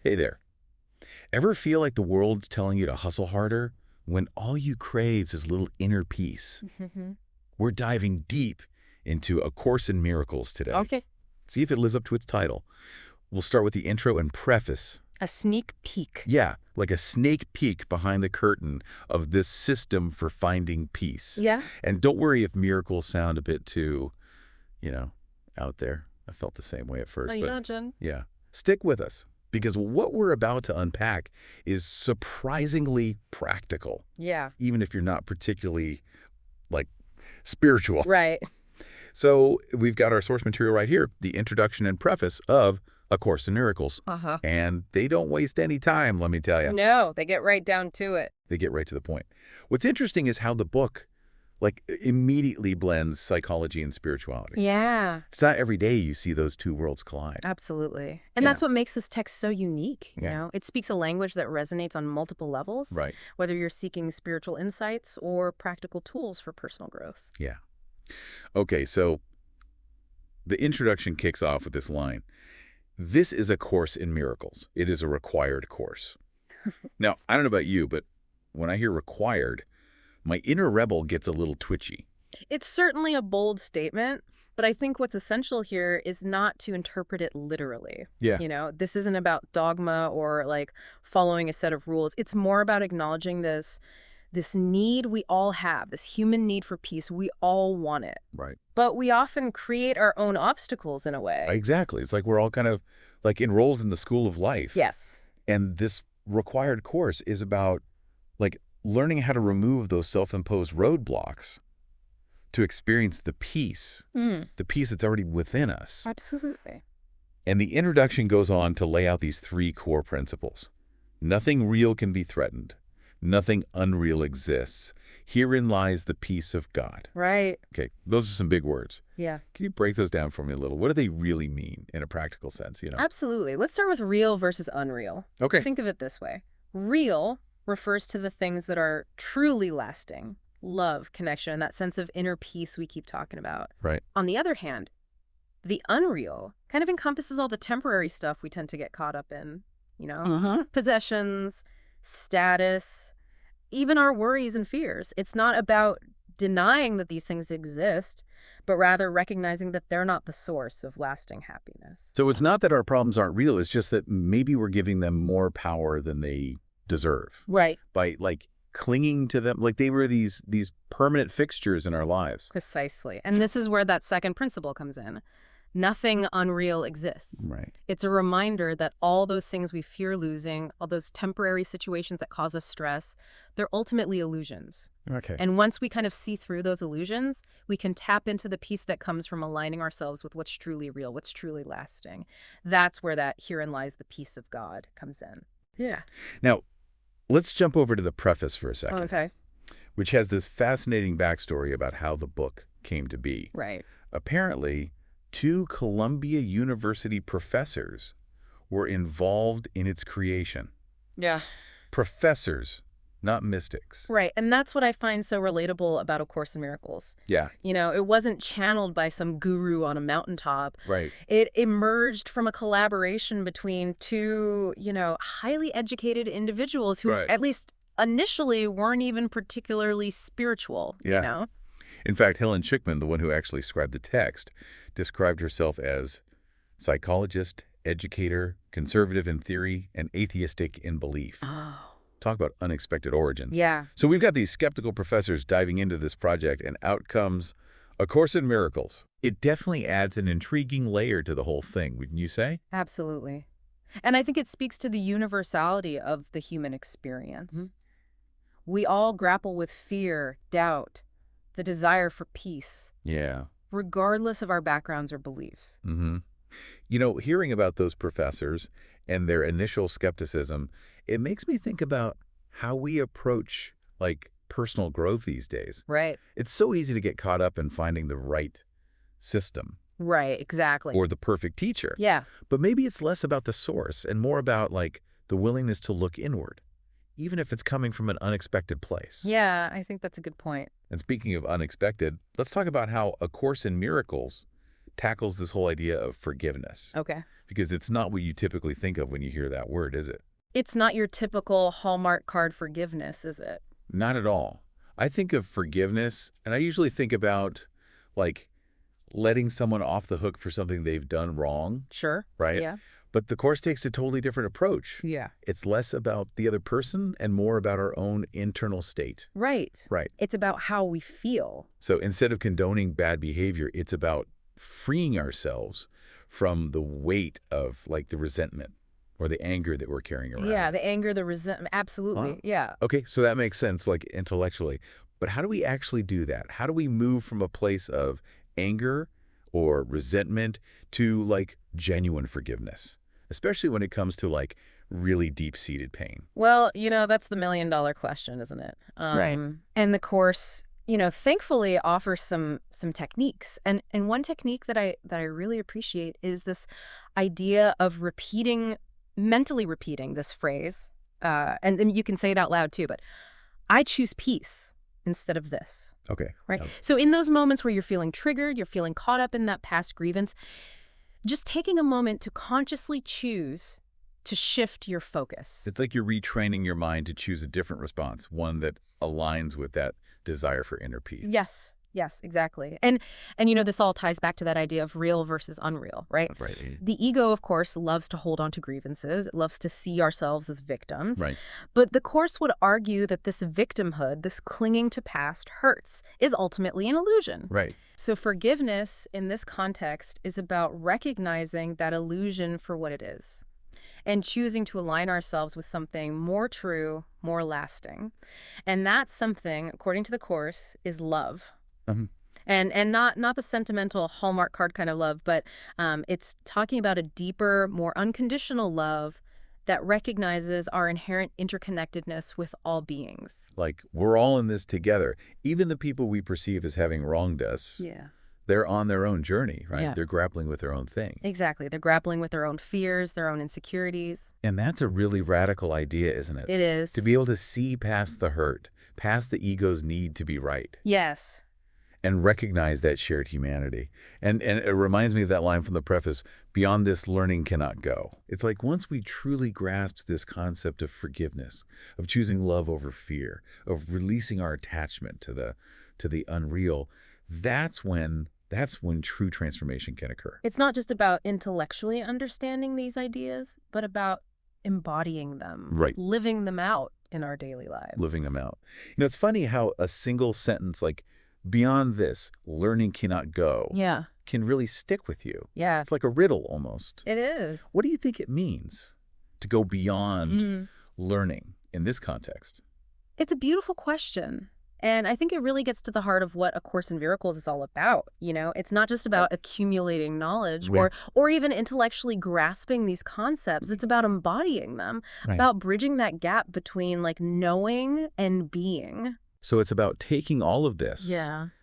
Hey there. Ever feel like the world's telling you to hustle harder when all you crave is a little inner peace? Mhm. We're diving deep into A Course in Miracles today. Okay. See if it lives up to its title. We'll start with the intro and preface. A sneak peek. Yeah, like a snake peek behind the curtain of this system for finding peace. Yeah. And don't worry if miracles sound a bit too, you know, out there. I felt the same way at No, first, you but don't, Jen. yeah. Stick with us because what we're about to unpack is surprisingly practical, Yeah. even if you're not particularly, like, spiritual. Right. So we've got our source material right here, the introduction and preface of A Course in Miracles. Uh-huh. And they don't waste any time, let me tell you. No, they get right down to it. They get right to the point. What's interesting is how the book, like, immediately blends psychology and spirituality. Yeah, It's not every day you see those two worlds collide. absolutely. And Yeah. that's what makes this text so unique, you Yeah. know? It speaks a language that resonates on multiple levels, Right. whether you're seeking spiritual insights or practical tools for personal growth. Yeah. Okay, so the introduction kicks off with this line. This is a course in miracles. It is a required course. Now, I don't know about you, but when I hear required, my inner rebel gets a little twitchy. It's certainly a bold statement, but I think what's essential here is not to interpret it literally. Yeah. You know, this isn't about dogma or like following a set of rules. It's more about acknowledging this need we all have, this human need for peace. We all want it. Right. But we often create our own obstacles in a way. Exactly. It's like we're all kind of like enrolled in the school of life. Yes. And this required course is about like learning how to remove those self-imposed roadblocks to experience the peace that's already within us. Absolutely. And the introduction goes on to lay out these three core principles. Nothing real can be threatened. Nothing unreal exists. Herein lies the peace of God. Right. Okay, those are some big words. Yeah. Can you break those down for me a little? What do they really mean in a practical sense, Absolutely. Let's start with real versus unreal. Okay. Think of it this way. Real refers to the things that are truly lasting. Love, connection, and that sense of inner peace we keep talking about. Right. On the other hand, the unreal kind of encompasses all the temporary stuff we tend to get caught up in, you know? Possessions, status, even our worries and fears. It's not about denying that these things exist, but rather recognizing that they're not the source of lasting happiness. So it's not that our problems aren't real. It's just that maybe we're giving them more power than they deserve Right. by like clinging to them like they were these permanent fixtures in our lives. Precisely. And this is where that second principle comes in. Nothing unreal exists. Right. It's a reminder that all those things we fear losing, all those temporary situations that cause us stress, they're ultimately illusions. Okay. And once we kind of see through those illusions, we can tap into the peace that comes from aligning ourselves with what's truly real, what's truly lasting. That's where that herein lies the peace of God comes in. Yeah. Now, let's jump over to the preface for a second, Okay. which has this fascinating backstory about how the book came to be. Right. Apparently, two Columbia University professors were involved in its creation. Yeah. Professors, not mystics. Right. And that's what I find so relatable about A Course in Miracles. Yeah, You know, it wasn't channeled by some guru on a mountaintop. right. It emerged from a collaboration between two, highly educated individuals who Right. at least initially weren't even particularly spiritual, Yeah. you know? In fact, Helen Schickman, the one who actually scribed the text, described herself as psychologist, educator, conservative in theory, and atheistic in belief. Oh. Talk about unexpected origins. Yeah. So we've got these skeptical professors diving into this project, and out comes A Course in Miracles. It definitely adds an intriguing layer to the whole thing, wouldn't you say? Absolutely. And I think it speaks to the universality of the human experience. We all grapple with fear, doubt, the desire for peace, Yeah. regardless of our backgrounds or beliefs. Hearing about those professors and their initial skepticism, it makes me think about how we approach, like, personal growth these days. Right. It's so easy to get caught up in finding the right system Right, exactly. or the perfect teacher. Yeah. But maybe it's less about the source and more about, like, the willingness to look inward, even if it's coming from an unexpected place. Yeah, I think that's a good point. And speaking of unexpected, let's talk about how A Course in Miracles tackles this whole idea of forgiveness. Okay. Because it's not what you typically think of when you hear that word, is it? It's not your typical Hallmark card forgiveness, is it? Not at all. I think of forgiveness, and I usually think about, like, letting someone off the hook for something they've done wrong, Sure. right? Yeah. But the Course takes a totally different approach. Yeah. It's less about the other person and more about our own internal state. Right. Right. It's about how we feel. So instead of condoning bad behavior, it's about freeing ourselves from the weight of, like, the resentment or the anger that we're carrying around. Yeah, the anger, the resentment. Absolutely. Huh? Yeah. Okay, so that makes sense, like, intellectually. But how do we actually do that? How do we move from a place of anger or resentment to, like, genuine forgiveness, especially when it comes to, like, really deep-seated pain? Well, that's the million-dollar question, isn't it? Right. And the Course, thankfully offers some techniques. And one technique that I really appreciate is this idea of mentally repeating this phrase. And then you can say it out loud too, but I choose peace instead of this. Okay. Right? Yep. So in those moments where you're feeling triggered, you're feeling caught up in that past grievance, just taking a moment to consciously choose to shift your focus. It's like you're retraining your mind to choose a different response, one that aligns with that desire for inner peace. Yes. Yes, exactly. And this all ties back to that idea of real versus unreal, right? Right. The ego, of course, loves to hold on to grievances. It loves to see ourselves as victims. Right. But the Course would argue that this victimhood, this clinging to past hurts, is ultimately an illusion. Right. So forgiveness in this context is about recognizing that illusion for what it is and choosing to align ourselves with something more true, more lasting. And that something, according to the Course, is love. And not the sentimental Hallmark card kind of love, but it's talking about a deeper, more unconditional love that recognizes our inherent interconnectedness with all beings. Like, we're all in this together. Even the people we perceive as having wronged us, Yeah. they're on their own journey, right? Yeah. They're grappling with their own thing. Exactly. They're grappling with their own fears, their own insecurities. And that's a really radical idea, isn't it? It is. To be able to see past the hurt, past the ego's need to be right. Yes. And recognize that shared humanity. And it reminds me of that line from the preface, beyond this learning cannot go. It's like once we truly grasp this concept of forgiveness, of choosing love over fear, of releasing our attachment to the unreal, that's when true transformation can occur. It's not just about intellectually understanding these ideas, but about embodying them. Right. Living them out in our daily lives. Living them out. It's funny how a single sentence like, beyond this, learning cannot go, Yeah. can really stick with you. Yeah. It's like a riddle almost. It is. What do you think it means to go beyond learning in this context? It's a beautiful question. And I think it really gets to the heart of what A Course in Miracles is all about. It's not just about accumulating knowledge or even intellectually grasping these concepts. It's about embodying them, about bridging that gap between like knowing and being. So it's about taking all of this,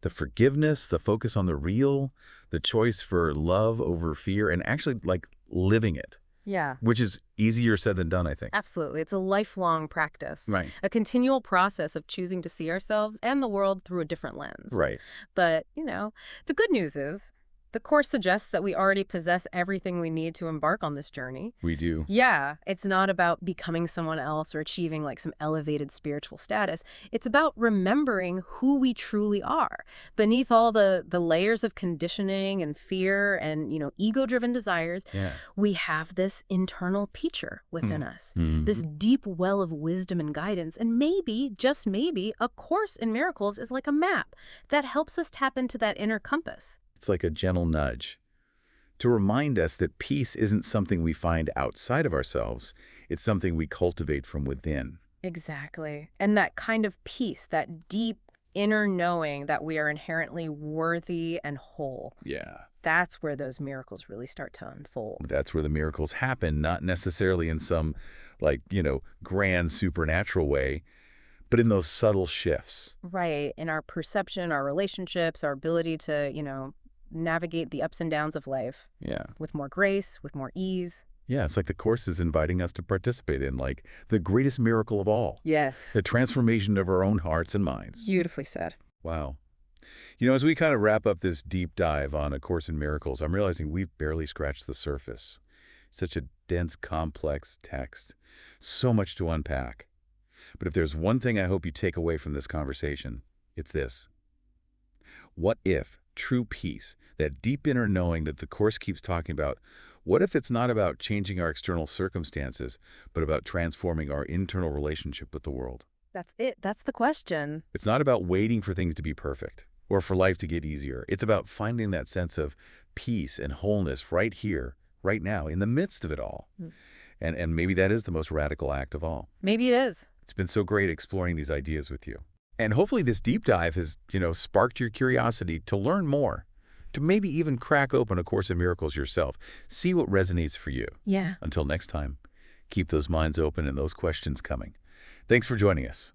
the forgiveness, the focus on the real, the choice for love over fear, and actually like living it. Yeah. Which is easier said than done, I think. Absolutely. It's a lifelong practice. Right. A continual process of choosing to see ourselves and the world through a different lens. Right. But, the good news is the Course suggests that we already possess everything we need to embark on this journey. We do. Yeah. It's not about becoming someone else or achieving like some elevated spiritual status. It's about remembering who we truly are beneath all the layers of conditioning and fear and, ego-driven desires. Yeah. We have this internal teacher within us, Mm-hmm. this deep well of wisdom and guidance. And maybe, just maybe, A Course in Miracles is like a map that helps us tap into that inner compass. It's like a gentle nudge to remind us that peace isn't something we find outside of ourselves. It's something we cultivate from within. Exactly. And that kind of peace, that deep inner knowing that we are inherently worthy and whole. Yeah. That's where those miracles really start to unfold. That's where the miracles happen, not necessarily in some grand supernatural way, but in those subtle shifts. Right. In our perception, our relationships, our ability to, navigate the ups and downs of life. Yeah. With more grace, with more ease. Yeah, it's like the Course is inviting us to participate in like the greatest miracle of all. Yes. The transformation of our own hearts and minds. Beautifully said. Wow. As we kind of wrap up this deep dive on A Course in Miracles, I'm realizing we've barely scratched the surface. Such a dense, complex text. So much to unpack. But if there's one thing I hope you take away from this conversation, it's this. What if true peace, that deep inner knowing that the Course keeps talking about, what if it's not about changing our external circumstances, but about transforming our internal relationship with the world? That's it. That's the question. It's not about waiting for things to be perfect or for life to get easier. It's about finding that sense of peace and wholeness right here, right now, in the midst of it all. Mm. And maybe that is the most radical act of all. Maybe it is. It's been so great exploring these ideas with you. And hopefully this deep dive has, sparked your curiosity to learn more, to maybe even crack open A Course in Miracles yourself. See what resonates for you. Yeah. Until next time, keep those minds open and those questions coming. Thanks for joining us.